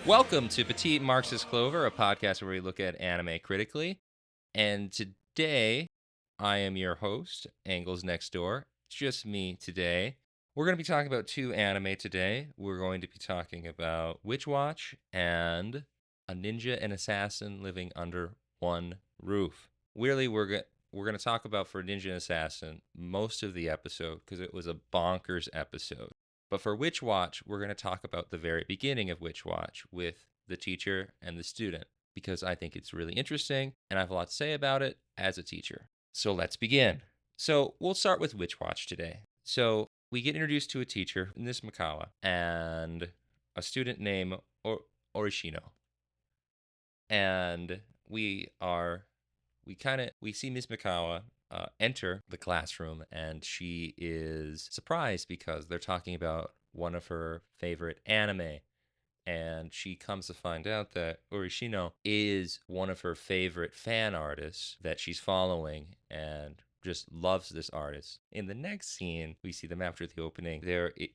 Welcome to Petit, Marxist Clover, a podcast where we look at anime critically. And today, I am your host, Angles Next Door. It's just me today. We're going to be talking about two anime today. We're going to be talking about Witch Watch and A Ninja and Assassin Living Under One Roof. Weirdly, we're going to talk about for Ninja and Assassin most of the episode because it was a bonkers episode. But for Witch Watch, we're going to talk about the very beginning of Witch Watch with the teacher and the student because I think it's really interesting and I have a lot to say about it as a teacher. So let's begin. So we'll start with Witch Watch today. So we get introduced to a teacher, Miss Makawa, and a student named Orishino. And we see Miss Makawa enter the classroom, and she is surprised because they're talking about one of her favorite anime. And she comes to find out that Urishino is one of her favorite fan artists that she's following and just loves this artist. In the next scene, we see them after the opening.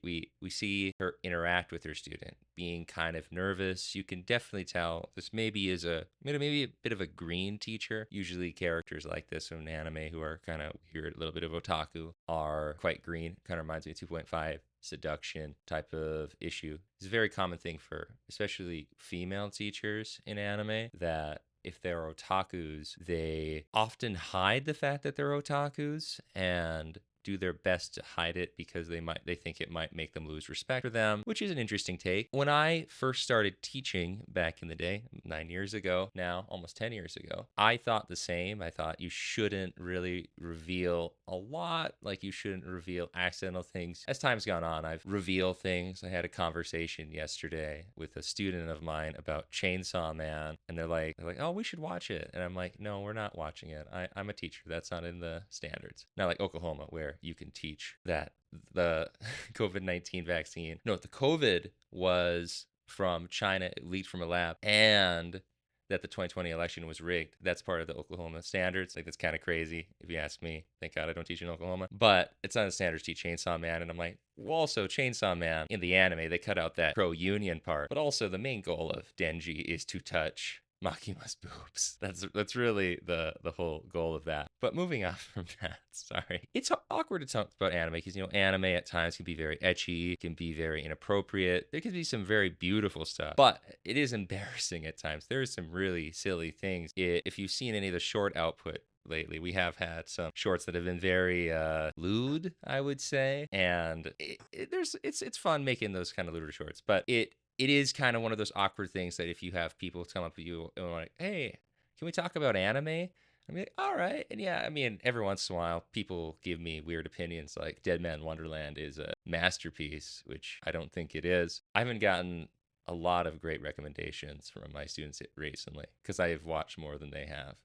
We see her interact with her student, being kind of nervous. You can definitely tell this maybe is maybe a bit of a green teacher. Usually characters like this in anime who are kind of weird, a little bit of otaku, are quite green. Kind of reminds me of 2.5 seduction type of issue. It's a very common thing for especially female teachers in anime that if they're otakus, they often hide the fact that they're otakus and do their best to hide it because they think it might make them lose respect for them, which is an interesting take. When I first started teaching back in the day, 9 years ago now, almost 10 years ago, I thought the same. I thought you shouldn't really reveal a lot, like you shouldn't reveal accidental things. As time's gone on, I've revealed things. I had a conversation yesterday with a student of mine about Chainsaw Man, and they're like, oh, we should watch it. And I'm like, no, we're not watching it. I'm a teacher. That's not in the standards. Not like Oklahoma, where you can teach that the COVID-19 vaccine. No, the COVID was from China, it leaked from a lab, and that the 2020 election was rigged. That's part of the Oklahoma standards. Like, that's kind of crazy if you ask me. Thank God I don't teach in Oklahoma. But it's not the standards to teach Chainsaw Man. And I'm like, well, also Chainsaw Man, in the anime, they cut out that pro-union part. But also the main goal of Denji is to touch Makima's boobs. That's really the whole goal of that. But moving on from that, sorry. It's awkward to talk about anime because, anime at times can be very ecchi, can be very inappropriate. There can be some very beautiful stuff, but it is embarrassing at times. There's some really silly things. If you've seen any of the short output lately, we have had some shorts that have been very lewd, I would say, and it's fun making those kind of lewd shorts, but it is kind of one of those awkward things that if you have people come up to you and like, hey, can we talk about anime? I'm like, all right. And yeah, I mean, every once in a while, people give me weird opinions like Dead Man Wonderland is a masterpiece, which I don't think it is. I haven't gotten a lot of great recommendations from my students recently because I have watched more than they have.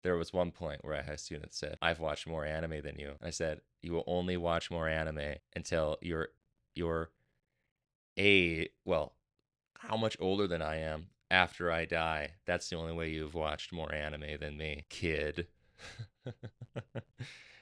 There was one point where I had a student that said, I've watched more anime than you. I said, you will only watch more anime until you're how much older than I am after I die. That's the only way you've watched more anime than me, kid.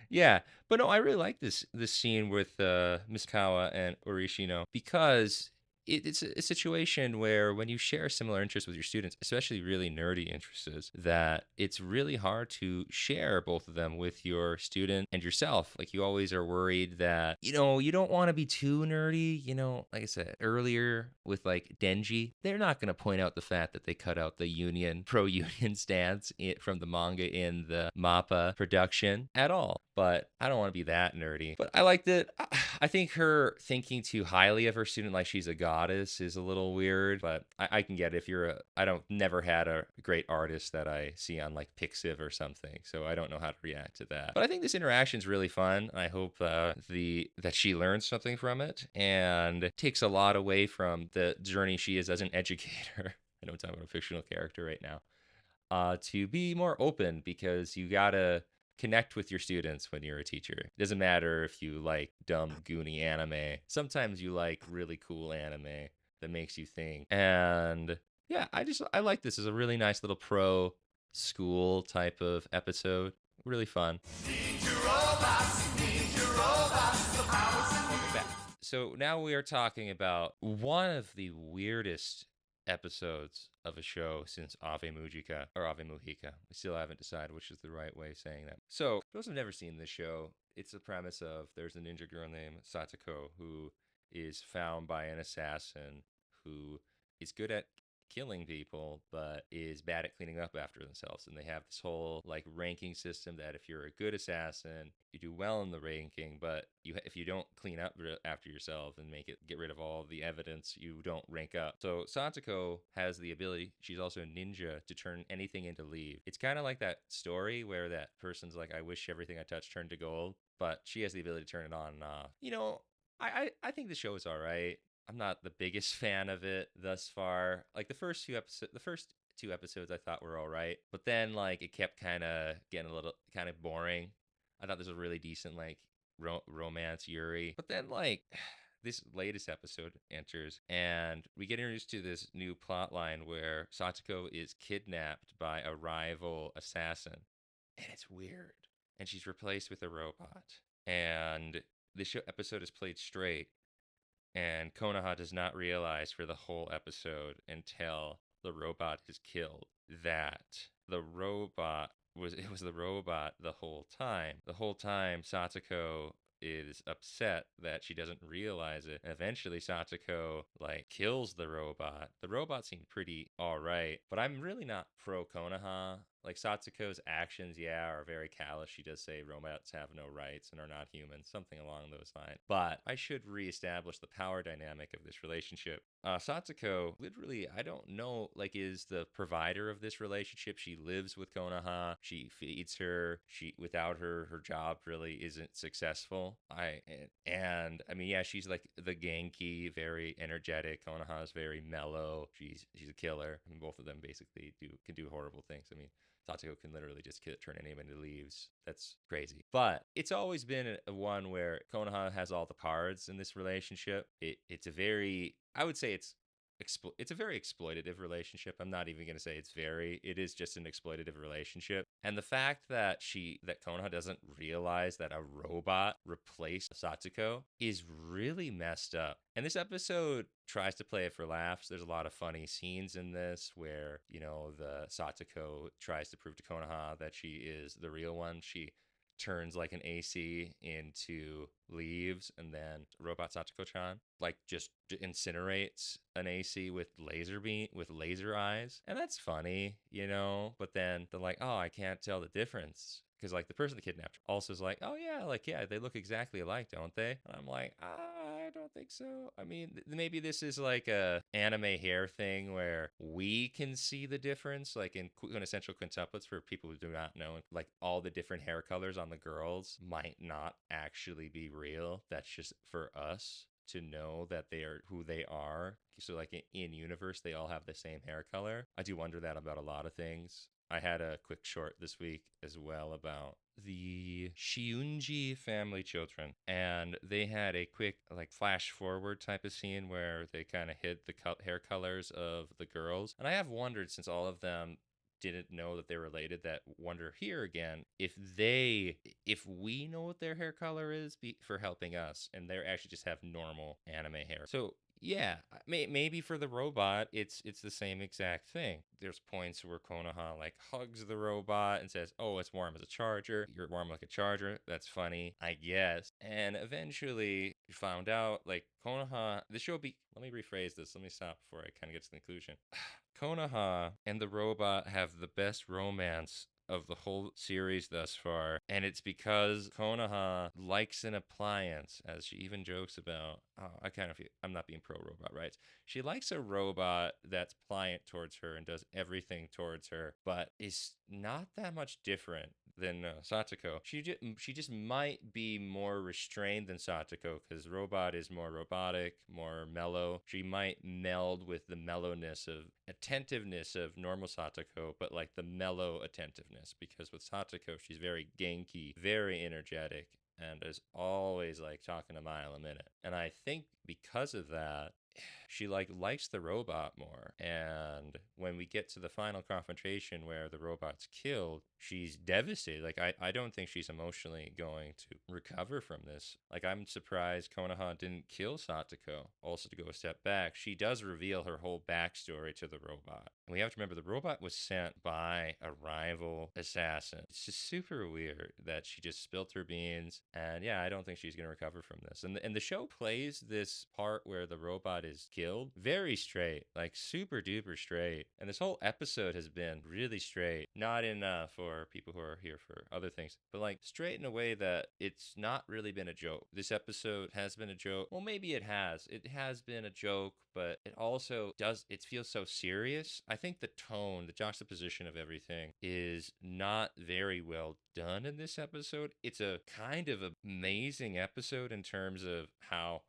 Yeah, but no, I really like this scene with Miskawa and Orishino because it's a situation where when you share similar interests with your students, especially really nerdy interests, that it's really hard to share both of them with your student and yourself. Like, you always are worried that, you don't want to be too nerdy. Like I said earlier with like Denji, they're not going to point out the fact that they cut out the pro-union stance from the manga in the MAPPA production at all. But I don't want to be that nerdy. But I liked it. I think her thinking too highly of her student like she's a goddess is a little weird, but I can get it. I don't never had a great artist that I see on like Pixiv or something, so I don't know how to react to that. But I think this interaction is really fun. I hope that she learns something from it and takes a lot away from the journey she is as an educator. I know I'm talking about a fictional character right now. To be more open, because you gotta connect with your students when you're a teacher. It doesn't matter if you like dumb, goony anime. Sometimes you like really cool anime that makes you think. And yeah, I like this as a really nice little pro school type of episode. Really fun. Welcome back. So now we are talking about one of the weirdest episodes of a show since Ave Mujica or Ave Mujica. We still haven't decided which is the right way of saying that. So, for those who've never seen this show, it's the premise of there's a ninja girl named Satoko who is found by an assassin who is good at killing people but is bad at cleaning up after themselves, and they have this whole like ranking system that if you're a good assassin you do well in the ranking, but if you don't clean up after yourself and get rid of all the evidence, you don't rank up. So Satoko has the ability, she's also a ninja, to turn anything into leaf. It's kind of like that story where that person's like, I wish everything I touched turned to gold, but she has the ability to turn it on and off. I think the show is all right. I'm not the biggest fan of it thus far. Like the first two episodes I thought were all right, but then like it kept kind of getting a little kind of boring. I thought this was really decent, like romance Yuri, but then like this latest episode enters and we get introduced to this new plot line where Satoko is kidnapped by a rival assassin, and it's weird, and she's replaced with a robot, and the episode is played straight, and Konoha does not realize for the whole episode until the robot is killed that the robot was the robot the whole time. The whole time Satoko is upset that she doesn't realize it. And eventually Satoko like kills the robot. The robot seemed pretty alright, but I'm really not pro Konoha. Like Satsuko's actions, yeah, are very callous. She does say robots have no rights and are not human, something along those lines. But I should reestablish the power dynamic of this relationship. Satsuko, literally, I don't know, like, is the provider of this relationship. She lives with Konoha. She feeds her. Without her, her job really isn't successful. I mean, yeah, she's like the Genki, very energetic. Konoha is very mellow. She's a killer. I mean, both of them basically can do horrible things. I mean, Satsuko can literally just turn anyone into leaves. That's crazy. But it's always been a one where Konoha has all the cards in this relationship. It's a very, I would say it's a very exploitative relationship. I'm not even going to say it is just an exploitative relationship. And the fact that Konoha doesn't realize that a robot replaced Satsuko is really messed up. And this episode tries to play it for laughs. There's a lot of funny scenes in this where, the Satsuko tries to prove to Konoha that she is the real one. She turns like an AC into leaves, and then robot Satsuko-chan like just incinerates an AC with laser eyes, and that's funny, But then they're like, oh, I can't tell the difference. Because like the person that kidnapped her also is like, oh yeah, like yeah, they look exactly alike, don't they? And I'm like, I don't think so. I mean, maybe this is like a anime hair thing where we can see the difference, like in quintessential quintuplets for people who do not know, like all the different hair colors on the girls might not actually be real. That's just for us to know that they are who they are. So like in universe, they all have the same hair color. I do wonder that about a lot of things. I had a quick short this week as well about the Shiunji family children, and they had a quick like flash forward type of scene where they kind of hid the hair colors of the girls. And I have wondered, since all of them didn't know that they're related, that wonder here again if we know what their hair color is for helping us, and they actually just have normal anime hair. So yeah, maybe for the robot, it's the same exact thing. There's points where Konoha like hugs the robot and says, "Oh, it's warm as a charger. You're warm like a charger." That's funny, I guess. And eventually, you found out like Konoha. Let me rephrase this. Let me stop before I kind of get to the conclusion. Konoha and the robot have the best romance of the whole series thus far, and it's because Konoha likes an appliance, as she even jokes about. Oh, I'm not being pro robot rights. She likes a robot that's pliant towards her and does everything towards her, but is not that much different than Satoko. She just might be more restrained than Satoko because robot is more robotic, more mellow. She might meld with the mellowness of attentiveness of normal Satoko, but like the mellow attentiveness, because with Satoko she's very Genki, very energetic, and is always like talking a mile a minute. And I think because of that, she like likes the robot more, and when we get to the final confrontation where the robot's killed, she's devastated. Like I don't think she's emotionally going to recover from this. Like I'm surprised Konoha didn't kill Satoko. Also, to go a step back, she does reveal her whole backstory to the robot, and we have to remember the robot was sent by a rival assassin. It's just super weird that she just spilt her beans, and yeah, I don't think she's going to recover from this. And the show plays this part where the robot is killed very straight, like super duper straight. And this whole episode has been really straight, not in for people who are here for other things, but like straight in a way that it's not really been a joke. This episode has been a joke. Well, maybe it has. It has been a joke, but it also does, it feels so serious. I think the tone, the juxtaposition of everything is not very well done in this episode. It's a kind of amazing episode in terms of how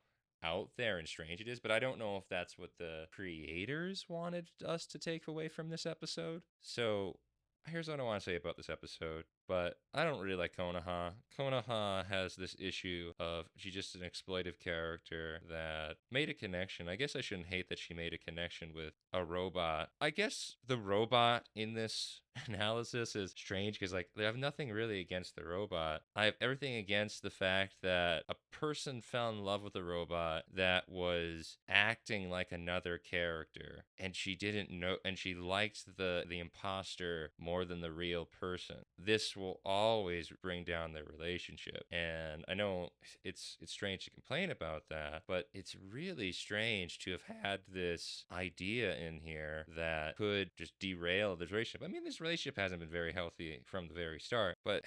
out there and strange it is, but I don't know if that's what the creators wanted us to take away from this episode. So here's what I want to say about this episode. But I don't really like Konoha. Konoha has this issue of she's just an exploitive character that made a connection. I guess I shouldn't hate that she made a connection with a robot. I guess the robot in this analysis is strange because like they have nothing really against the robot. I have everything against the fact that a person fell in love with a robot that was acting like another character, and she didn't know, and she liked the imposter more than the real person. This will always bring down their relationship. And I know it's strange to complain about that, but it's really strange to have had this idea in here that could just derail this relationship. I mean, this relationship hasn't been very healthy from the very start, but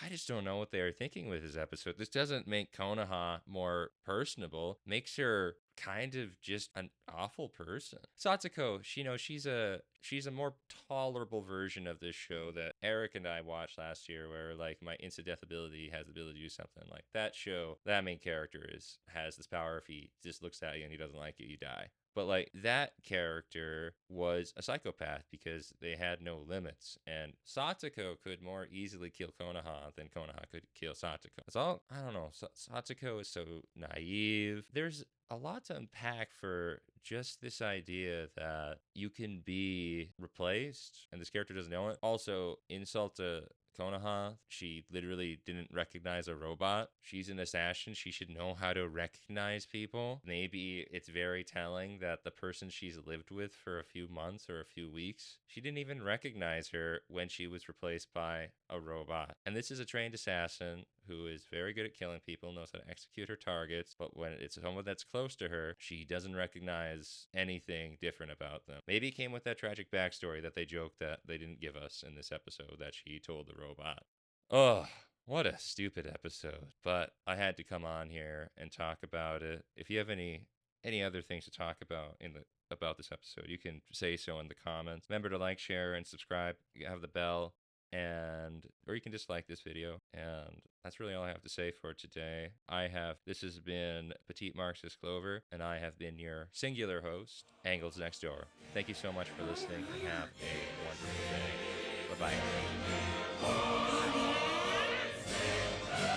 I just don't know what they are thinking with this episode. This doesn't make Konoha more personable, makes her kind of just an awful person. Satsuko, she's a more tolerable version of this show that Eric and I watched last year, where like my instant death ability has the ability to do something. Like that show, that main character has this power. If he just looks at you and he doesn't like you, you die. But like that character was a psychopath because they had no limits, and Satsuko could more easily kill Konoha than Konoha could kill Satsuko. It's all, I don't know. Satsuko is so naive. There's a lot to unpack for just this idea that you can be replaced and this character doesn't know it. Also, insult to Konoha, she literally didn't recognize a robot. She's an assassin. She should know how to recognize people. Maybe it's very telling that the person she's lived with for a few months or a few weeks, she didn't even recognize her when she was replaced by a robot. And this is a trained assassin who is very good at killing people, knows how to execute her targets, but when it's someone that's close to her, she doesn't recognize anything different about them. Maybe it came with that tragic backstory that they joked that they didn't give us in this episode that she told the robot. Oh, what a stupid episode. But I had to come on here and talk about it. If you have any other things to talk about about this episode, you can say so in the comments. Remember to like, share, and subscribe. You have the bell, and or you can just like this video. And that's really all I have to say for today. This has been Petit Marxist Clover, and I have been your singular host, Angles Next Door. Thank you so much for listening, and have a wonderful day. Bye bye.